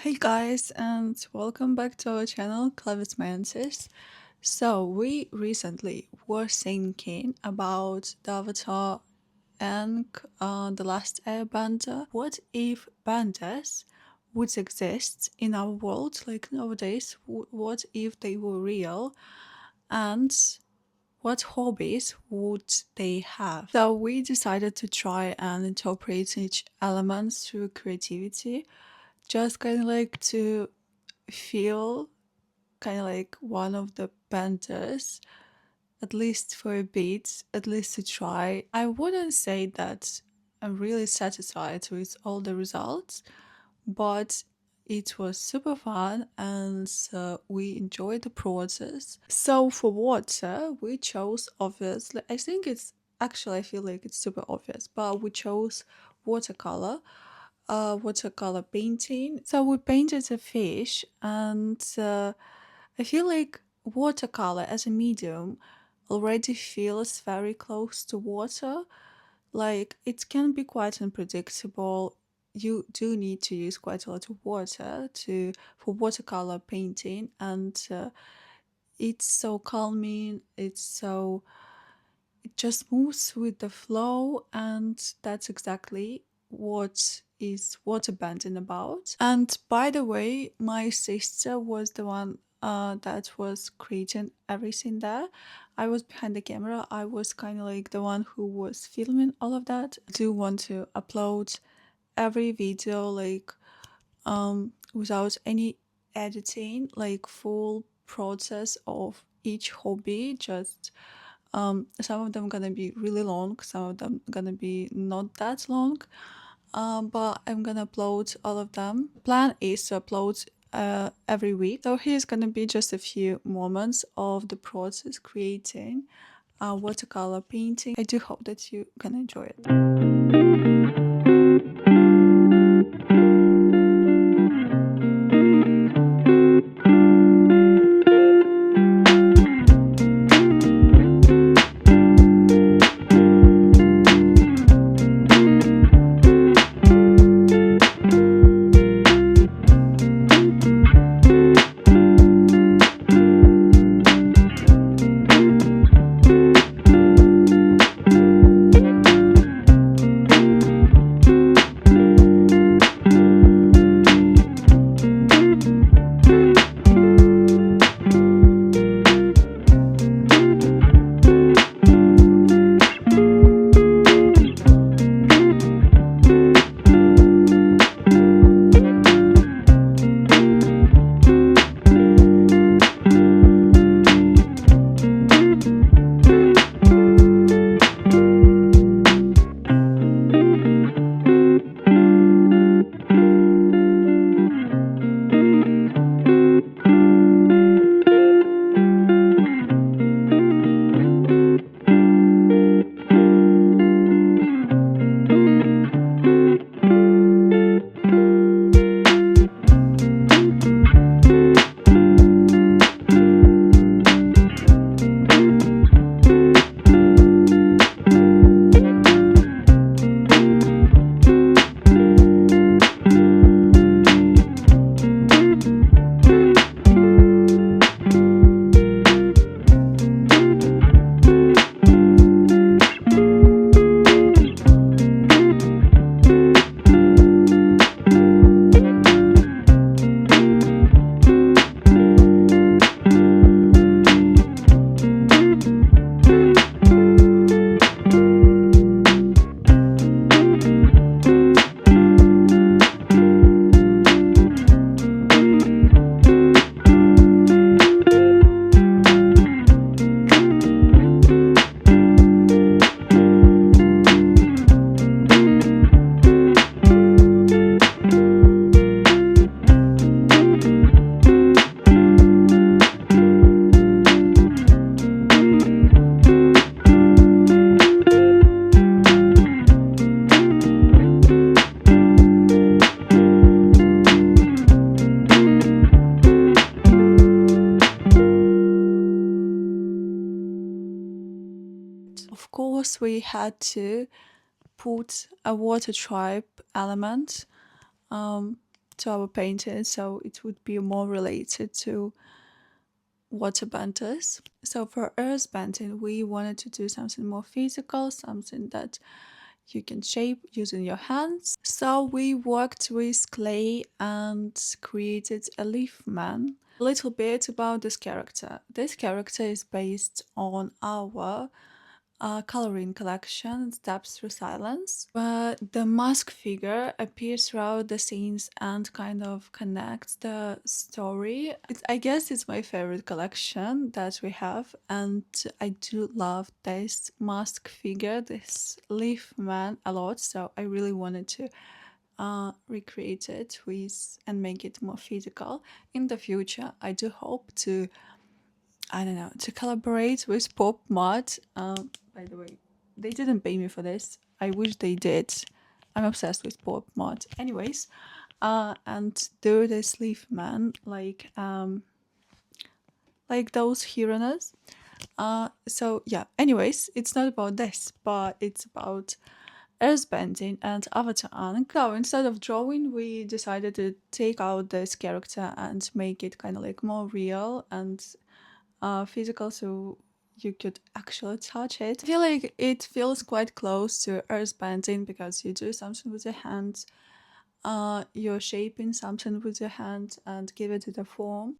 Hey guys, and welcome back to our channel, Clevis Mantis. So, we recently were thinking about the Avatar and the Last Airbender. What if banders would exist in our world like nowadays? What if they were real? And what hobbies would they have? So, we decided to try and interpret each element through creativity, just kind of like to feel kind of like one of the benders, at least for a bit, at least to try. I wouldn't say that I'm really satisfied with all the results, but it was super fun and we enjoyed the process. So for water, we chose obviously, I think it's actually, I feel like it's super obvious, but we chose watercolor, watercolor painting. So we painted a fish, and I feel like watercolor as a medium already feels very close to water. Like it can be quite unpredictable. You do need to use quite a lot of water to for watercolor painting, and it's so calming. It just moves with the flow, and that's exactly what is waterbending about. And by the way, my sister was the one that was creating everything there. I was behind the camera. I was kind of like the one who was filming all of that. I do want to upload every video like without any editing, like full process of each hobby. Just some of them gonna be really long, some of them gonna be not that long, but I'm gonna upload all of them. Plan is to upload every week, so here's gonna be just a few moments of the process creating watercolor painting. I do hope that you can enjoy it. Of course, we had to put a water tribe element um, to our painting, so it would be more related to waterbenders. So for earthbending, we wanted to do something more physical, something that you can shape using your hands. So we worked with clay and created a leaf man. A little bit about this character. This character is based on our coloring collection, Steps Through Silence, where the mask figure appears throughout the scenes and kind of connects the story. I guess it's my favorite collection that we have, and I do love this mask figure, this leaf man, a lot, so I really wanted to recreate it with and make it more physical. In the future, I do hope to, I don't know, to collaborate with Pop Mart. By the way, they didn't pay me for this. I wish they did. I'm obsessed with Pop Mart. Anyways, and do this leaf man like those heroes. So yeah. Anyways, it's not about this, but it's about earthbending and avatar ink. So instead of drawing, we decided to take out this character and make it kind of like more real and physical, so you could actually touch it. I feel like it feels quite close to earthbending because you do something with your hands. You're shaping something with your hand and give it a form.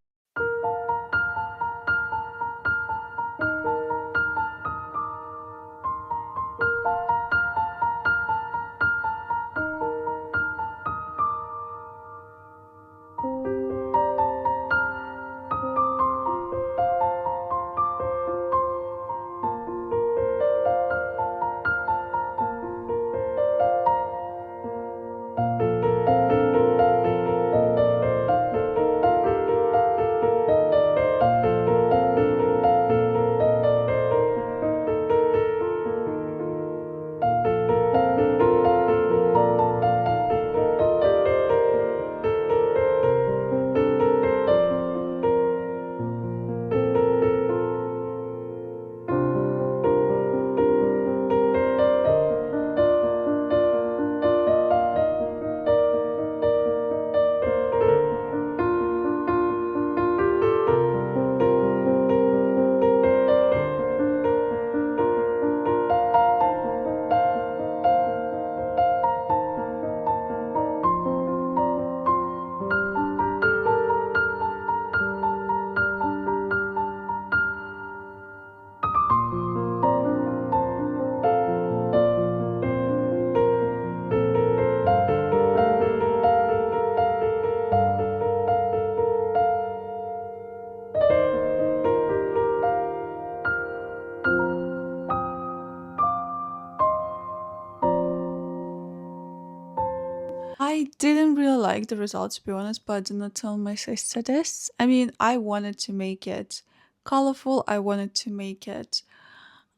I didn't really like the results, to be honest, but I did not tell my sister this. I mean, I wanted to make it colorful, I wanted to make it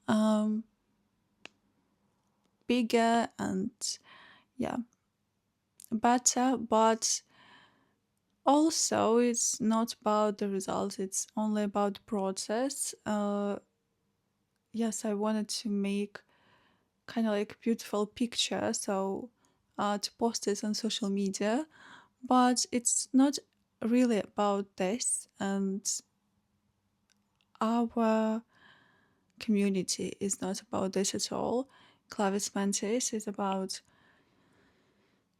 um, bigger and, yeah, better, but also it's not about the results, it's only about the process. Yes, I wanted to make kind of like beautiful picture, so to post it on social media, but it's not really about this, and our community is not about this at all. Clavis Mantis is about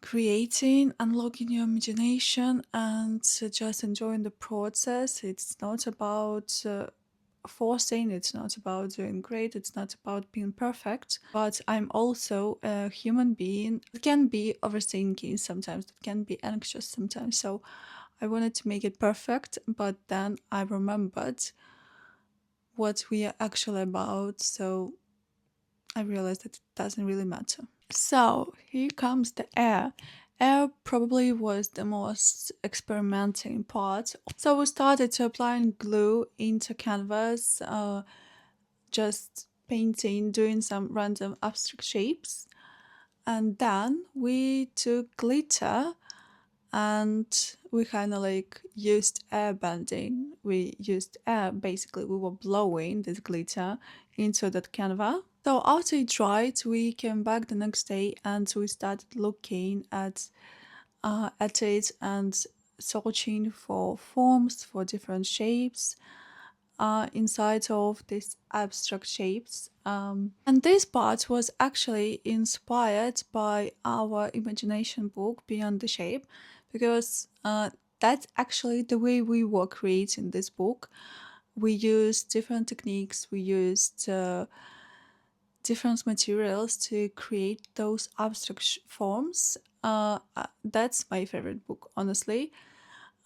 creating, unlocking your imagination, and just enjoying the process. It's not about forcing, it's not about doing great, it's not about being perfect. But I'm also a human being that can be overthinking sometimes, that can be anxious sometimes. So I wanted to make it perfect, but then I remembered what we are actually about. So I realized that it doesn't really matter. So here comes the air. Air probably was the most experimenting part. So we started to applying glue into canvas, just painting, doing some random abstract shapes. And then we took glitter and we kind of like used air bending. We used air, basically we were blowing this glitter into that canvas. So after it dried, we came back the next day and we started looking at at it and searching for forms, for different shapes inside of these abstract shapes. And this part was actually inspired by our imagination book, Beyond the Shape, because that's actually the way we were creating this book. We used different techniques, we used different materials to create those abstract forms. That's my favorite book, honestly.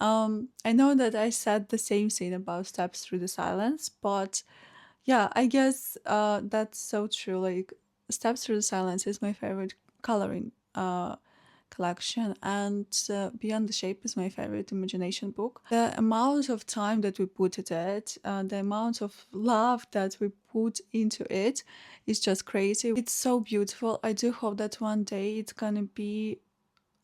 I know that I said the same thing about Steps Through the Silence, but yeah, I guess that's so true. Like, Steps Through the Silence is my favorite coloring collection, and Beyond the Shape is my favorite imagination book. The amount of time that we put at it, the amount of love that we put into it is just crazy. It's so beautiful. I do hope that one day it's gonna be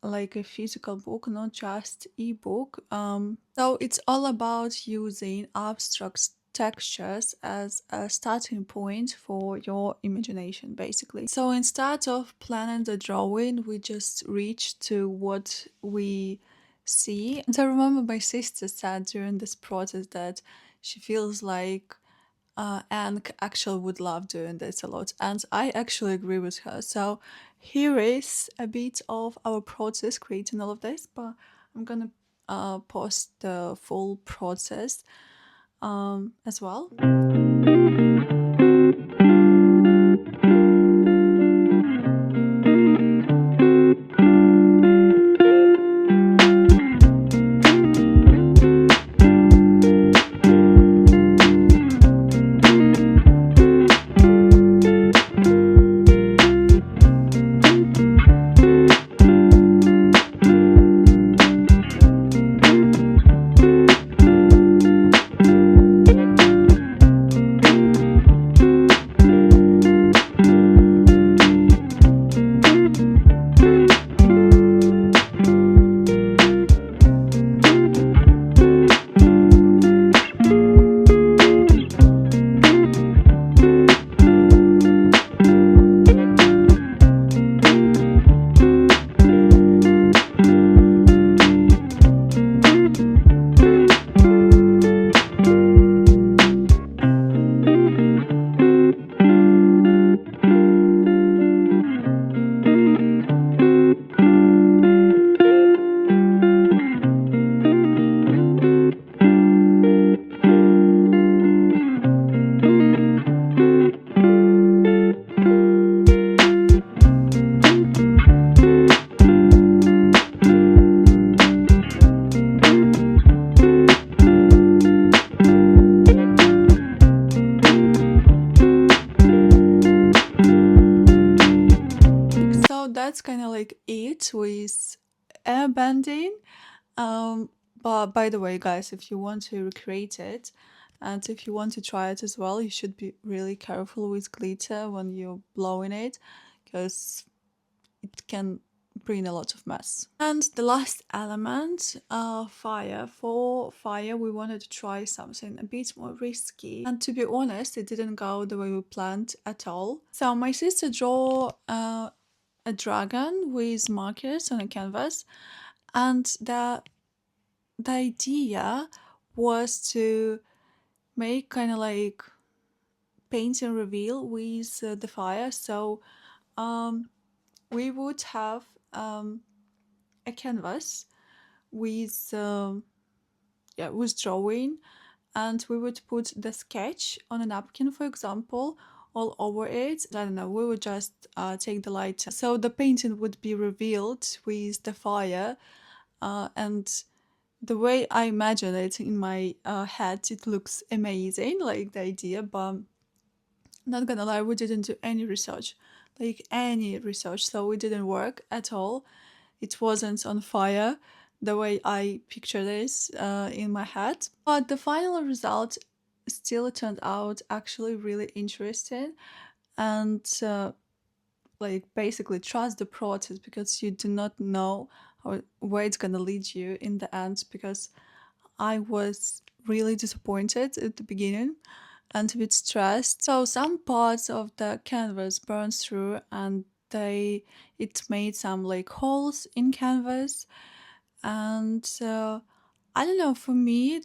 like a physical book, not just ebook. So it's all about using abstract textures as a starting point for your imagination, basically. So instead of planning the drawing, we just reach to what we see. And I remember my sister said during this process that she feels like Anne actually would love doing this a lot, and I actually agree with her. So here is a bit of our process creating all of this, but I'm gonna post the full process as well. So that's kind of like it with airbending. Um, but by the way, guys, if you want to recreate it and if you want to try it as well, you should be really careful with glitter when you're blowing it, because it can bring a lot of mess. And the last element, fire. For fire, we wanted to try something a bit more risky. And to be honest, it didn't go the way we planned at all. So my sister drew a dragon with markers on a canvas, and the idea was to make kind of like paint and reveal with the fire. So we would have a canvas with yeah, with drawing, and we would put the sketch on a napkin, for example, all over it. I don't know, we would just take the light, so the painting would be revealed with the fire, and the way I imagine it in my head, it looks amazing, like the idea, but not gonna lie, we didn't do any research, like any research, so it didn't work at all. It wasn't on fire the way I picture this in my head. But the final result still turned out actually really interesting, and like basically trust the process, because you do not know where it's gonna lead you in the end. Because I was really disappointed at the beginning and a bit stressed. So some parts of the canvas burned through, and it made some like holes in canvas. And I don't know, for me,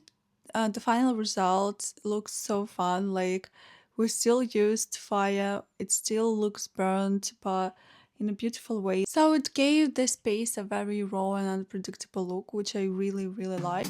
the final result looks so fun. Like, we still used fire, it still looks burnt, but in a beautiful way. So it gave the space a very raw and unpredictable look, which I really, really like.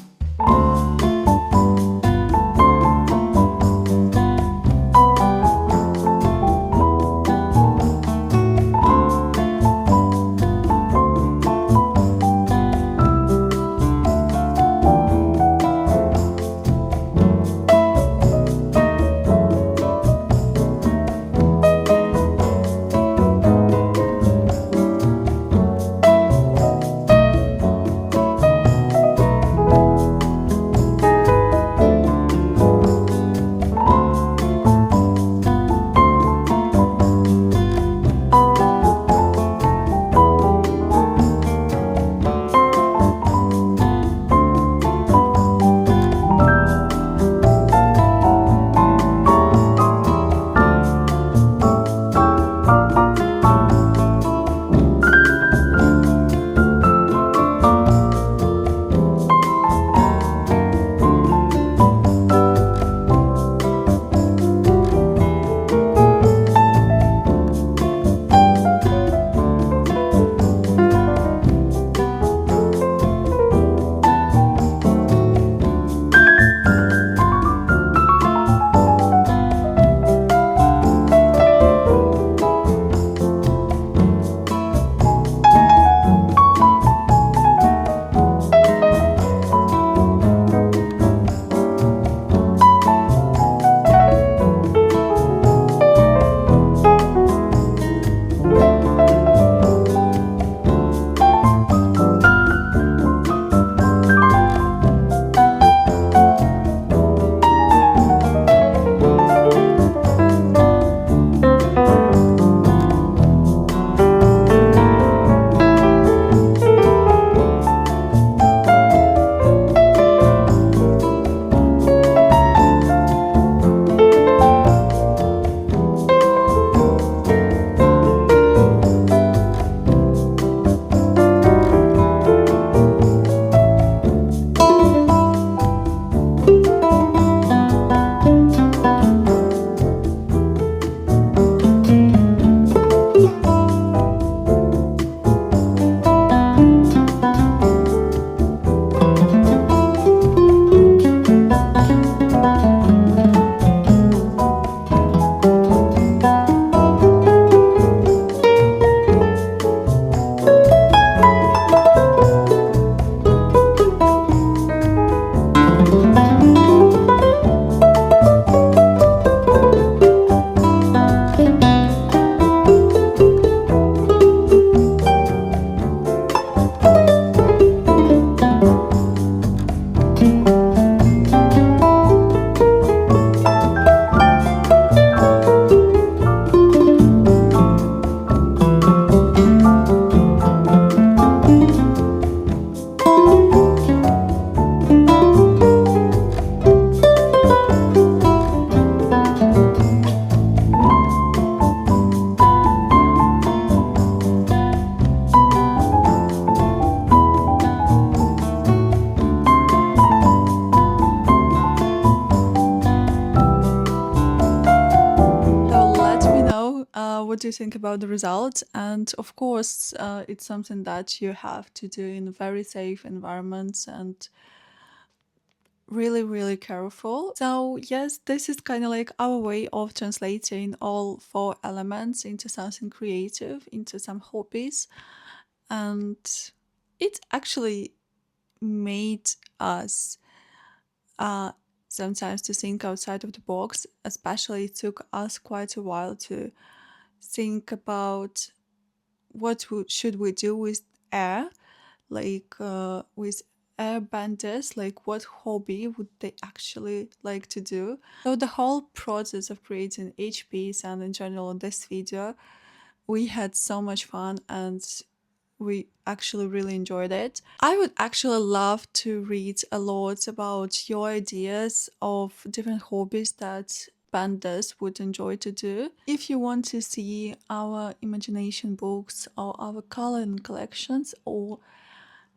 So let me know what do you think about the result. And of course, it's something that you have to do in very safe environments and really, really careful. So yes, this is kind of like our way of translating all four elements into something creative, into some hobbies. And it actually made us uh, sometimes to think outside of the box. Especially it took us quite a while to think about should we do with air, like with airbenders, like what hobby would they actually like to do. So the whole process of creating each piece and in general this video, we had so much fun and we actually really enjoyed it. I would actually love to read a lot about your ideas of different hobbies that benders would enjoy to do. If you want to see our imagination books or our coloring collections, or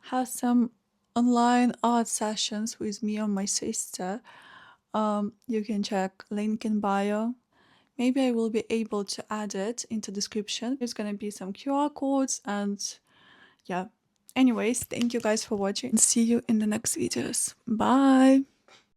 have some online art sessions with me or my sister, you can check link in bio. Maybe I will be able to add it into description. There's gonna be some QR codes and yeah. Anyways, thank you guys for watching and see you in the next videos. Bye!